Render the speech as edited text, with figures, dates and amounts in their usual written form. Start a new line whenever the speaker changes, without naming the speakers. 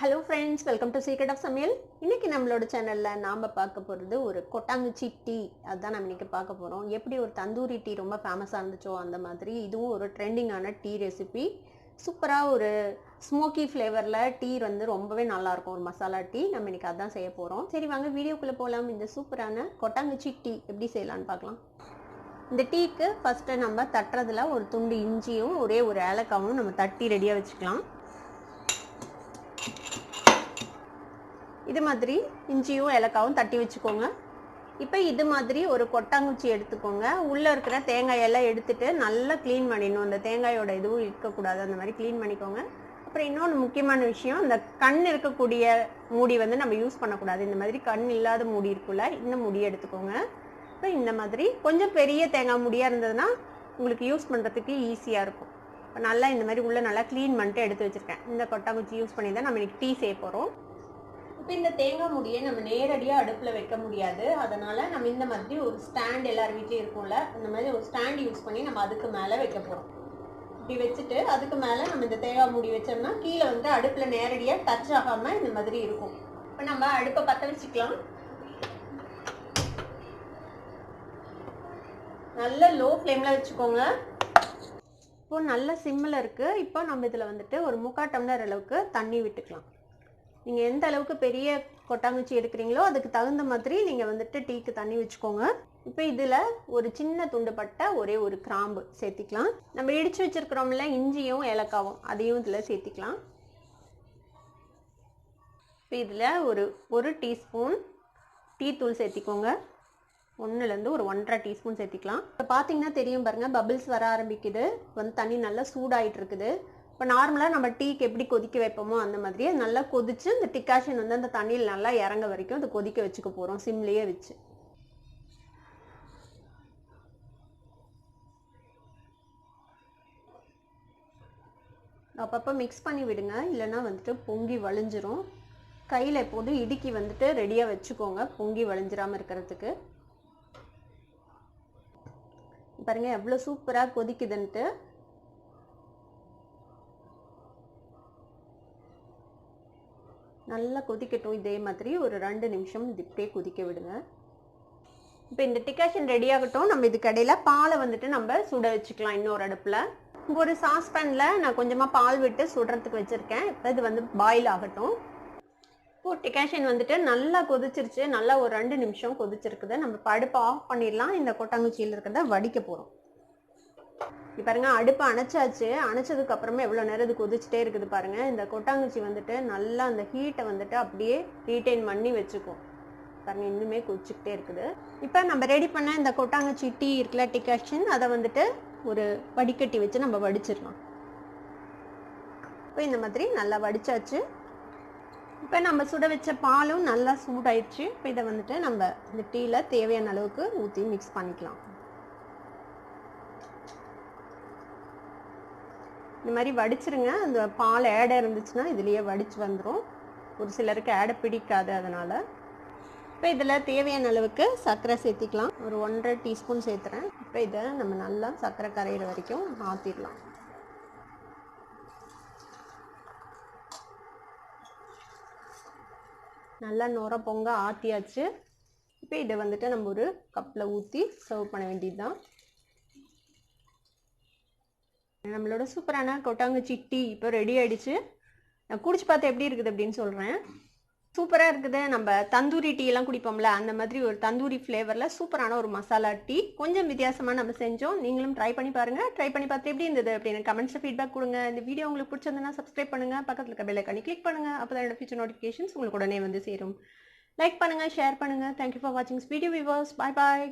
Hello friends, welcome to Secret of Samyal. இன்னைக்கு நம்மளோட சேனல்ல நாம பார்க்க போறது ஒரு கொட்டாங்குச்சி டீ. அதான் நம்ம இன்னைக்கு பார்க்க போறோம். எப்படி ஒரு தந்தூரி டீ ரொம்ப ஃபேமஸா இருந்துச்சோ அந்த மாதிரி இதுவும் ஒரு ட்ரெண்டிங்கான டீ ரெசிபி. சூப்பரா ஒரு ஸ்மோக்கி ஃப்ளேவர்ல டீ வந்து ரொம்பவே நல்லா இருக்கும். ஒரு மசாலா டீ. நம்ம இன்னைக்கு அதான் செய்ய போறோம். சரி வாங்க வீடியோக்குள்ள போலாம். இந்த சூப்பரான கொட்டாங்குச்சி டீ எப்படி செய்யலாம்னு பார்க்கலாம். இந்த டீக்கு ஃபர்ஸ்ட் நம்ம தட்டுறதுல ஒரு துண்டு இஞ்சியும் ஒரே ஒரு ஏலக்காவும் நம்ம தட்டி ரெடியா வச்சுக்கலாம். இது மாதிரி இஞ்சியும் ஏலக்காவும் தட்டி வச்சுக்கோங்க. இப்போ இது மாதிரி ஒரு கொட்டாங்குச்சி எடுத்துக்கோங்க. உள்ளே இருக்கிற தேங்காயெல்லாம் எடுத்துட்டு நல்லா க்ளீன் பண்ணிடணும். அந்த தேங்காயோட இதுவும் இருக்கக்கூடாது. அந்த மாதிரி க்ளீன் பண்ணிக்கோங்க. அப்புறம் இன்னொன்று முக்கியமான விஷயம், இந்த கண் இருக்கக்கூடிய மூடி வந்து நம்ம யூஸ் பண்ணக்கூடாது. இந்த மாதிரி கண் இல்லாத மூடி இருக்குல்ல, இந்த மூடி எடுத்துக்கோங்க. இப்போ இந்த மாதிரி கொஞ்சம் பெரிய தேங்காய் மூடியாக இருந்ததுன்னா உங்களுக்கு யூஸ் பண்ணுறதுக்கு ஈஸியாக இருக்கும். இப்போ நல்லா இந்த மாதிரி உள்ளே நல்லா க்ளீன் பண்ணிட்டு எடுத்து வச்சுருக்கேன். இந்த கொட்டாங்குச்சி யூஸ் பண்ணி தான் நம்ம இன்றைக்கி டீ செய்ய போகிறோம். இப்போ இந்த தேங்காய் மூடியை நம்ம நேரடியாக அடுப்பில் வைக்க முடியாது. அதனால் நம்ம இந்த மாதிரி ஒரு ஸ்டாண்ட் எல்லார் வீட்லேயும் இருக்கும்ல, இந்த மாதிரி ஒரு ஸ்டாண்ட் யூஸ் பண்ணி நம்ம அதுக்கு மேலே வைக்க போகிறோம். இப்படி வச்சுட்டு அதுக்கு மேலே நம்ம இந்த தேங்காய் மூடி வச்சோம்னா கீழே வந்து அடுப்பில் நேரடியாக டச் ஆகாமல் இந்த மாதிரி இருக்கும். இப்போ நம்ம அடுப்பை பற்ற வச்சுக்கலாம். நல்ல லோ ஃப்ளேமில் வச்சுக்கோங்க. இப்போ நல்ல சிம்மில் இருக்குது. இப்போ நம்ம இதில் வந்துட்டு ஒரு 3/4 டம்ளர் அளவுக்கு தண்ணி விட்டுக்கலாம். நீங்கள் எந்த அளவுக்கு பெரிய கொட்டாங்குச்சி எடுக்கிறீங்களோ அதுக்கு தகுந்த மாதிரி நீங்கள் வந்துட்டு டீக்கு தண்ணி வச்சுக்கோங்க. இப்போ இதில் ஒரு சின்ன துண்டு பட்ட ஒரே ஒரு கிராம்பு சேர்த்திக்கலாம். நம்ம இடித்து வச்சுருக்கிறோம்ல இஞ்சியும் ஏலக்காவும், அதையும் இதில் சேர்த்திக்கலாம். இப்போ இதில் ஒரு டீஸ்பூன் டீ தூள் சேர்த்திக்கோங்க. 1லேருந்து ஒரு 1.5 டீஸ்பூன் சேர்த்திக்கலாம். இப்போ பார்த்தீங்கன்னா தெரியும் பாருங்கள், பபிள்ஸ் வர ஆரம்பிக்குது. வந்து தண்ணி நல்லா சூடாகிட்டு இருக்குது. இப்போ நார்மலாக நம்ம டீக்கு எப்படி கொதிக்க வைப்போமோ அந்த மாதிரியே நல்லா கொதிச்சு இந்த டிகாஷன் வந்து அந்த தண்ணியில் நல்லா இறங்க வரைக்கும் அதை கொதிக்க வச்சுக்க போகிறோம், சிம்லேயே வச்சு. அப்பப்போ மிக்ஸ் பண்ணி விடுங்க, இல்லைன்னா வந்துட்டு பொங்கி வழிஞ்சிரும். கையில் எப்போதும் இடுக்கி வந்துட்டு ரெடியாக வச்சுக்கோங்க, பொங்கி வழிஞ்சிராமல் இருக்கிறதுக்கு. பாருங்கள் எவ்வளோ சூப்பராக கொதிக்குதுன்ட்டு. நல்லா கொதிக்கட்டும். இதே மாதிரி ஒரு 2 நிமிஷம் இது இப்படியே கொதிக்க விடுங்க. இப்போ இந்த டிகாஷன் ரெடி ஆகட்டும். நம்ம இதுக்கு இடையில பாலை வந்துட்டு நம்ம சுட வச்சுக்கலாம். இன்னொரு அடுப்பில் ஒரு சாஸ்பேனில் நான் கொஞ்சமாக பால் விட்டு சுடுறதுக்கு வச்சுருக்கேன். இப்போ இது வந்து பாயில் ஆகட்டும். இப்போ டிகாஷன் வந்துட்டு நல்லா கொதிச்சிருச்சு. நல்லா ஒரு 2 நிமிஷம் கொதிச்சிருக்குது. நம்ம இப்போ அடுப்பை ஆஃப் பண்ணிடலாம். இந்த கொட்டாங்குச்சியில் இருக்கிறத வடிக்க போகிறோம். இப்போ பாருங்க அடுப்பை அணைச்சாச்சு. அணைச்சதுக்கு அப்புறமா எவ்வளோ நேரம் இது கொதிச்சுட்டே இருக்குது பாருங்க. இந்த கொட்டாங்குச்சி வந்துட்டு நல்லா அந்த ஹீட்டை வந்துட்டு அப்படியே ரீட்டைன் பண்ணி வச்சுக்கும் பாருங்க. இன்னுமே கொதிச்சுக்கிட்டே இருக்குது. இப்போ நம்ம ரெடி பண்ண இந்த கொட்டாங்குச்சி டீ இருக்குல்ல, டிகாஷன், அதை வந்துட்டு ஒரு வடிகட்டி வச்சு நம்ம வடிச்சிடலாம். இப்போ இந்த மாதிரி நல்லா வடிச்சாச்சு. இப்போ நம்ம சுட வச்ச பாலும் நல்லா சூடாயிடுச்சு. இப்போ இதை வந்துட்டு நம்ம இந்த டீயில் தேவையான அளவுக்கு ஊற்றி மிக்ஸ் பண்ணிக்கலாம். இந்த மாதிரி வடிச்சிருங்க. அந்த பால் ஏடை இருந்துச்சுன்னா இதுலேயே வடித்து வந்துடும். ஒரு சிலருக்கு ஏடை பிடிக்காது, அதனால். இப்போ இதில் தேவையான அளவுக்கு சர்க்கரை சேர்த்திக்கலாம். ஒரு 1.5 டீஸ்பூன் சேர்த்துறேன். இப்போ இதை நம்ம நல்லா சர்க்கரை கரையிற வரைக்கும் ஆற்றிடலாம். நல்லா நுர பொங்க ஆற்றியாச்சு. இப்போ இதை வந்துட்டு நம்ம ஒரு கப்பில் ஊற்றி சர்வ் பண்ண வேண்டியது தான். நம்மளோட சூப்பரான கொட்டாங்குச்சி டீ இப்போ ரெடி ஆகிடுச்சு. நான் குடிச்சு பார்த்து எப்படி இருக்குது அப்படின்னு சொல்கிறேன். சூப்பராக இருக்குது. நம்ம தந்தூரி டீ எல்லாம் குடிப்போம்ல, அந்த மாதிரி ஒரு தந்தூரி ஃப்ளேவரில் சூப்பரான ஒரு மசாலா டீ. கொஞ்சம் வித்தியாசமாக நம்ம செஞ்சோம். நீங்களும் ட்ரை பண்ணி பாருங்கள். ட்ரை பண்ணி பார்த்து எப்படி இருந்தது அப்படின்னு கமெண்ட்ஸில் ஃபீட்பேக் கொடுங்க. இந்த வீடியோ உங்களுக்கு பிடிச்சிருந்ததுன்னா சப்ஸ்கிரைப் பண்ணுங்கள். பக்கத்தில் இருக்க பெல் ஐகானை கிளிக் பண்ணுங்கள். அப்போ தான் என்னோட ஃபியூச்சர் நோட்டிஃபிகேஷன்ஸ் உங்களுக்கு உடனே வந்து சேரும். லைக் பண்ணுங்கள், ஷேர் பண்ணுங்கள். தேங்க்யூ ஃபார் வாட்சிங் வீடியோ வியூவர்ஸ். பாய் பாய்.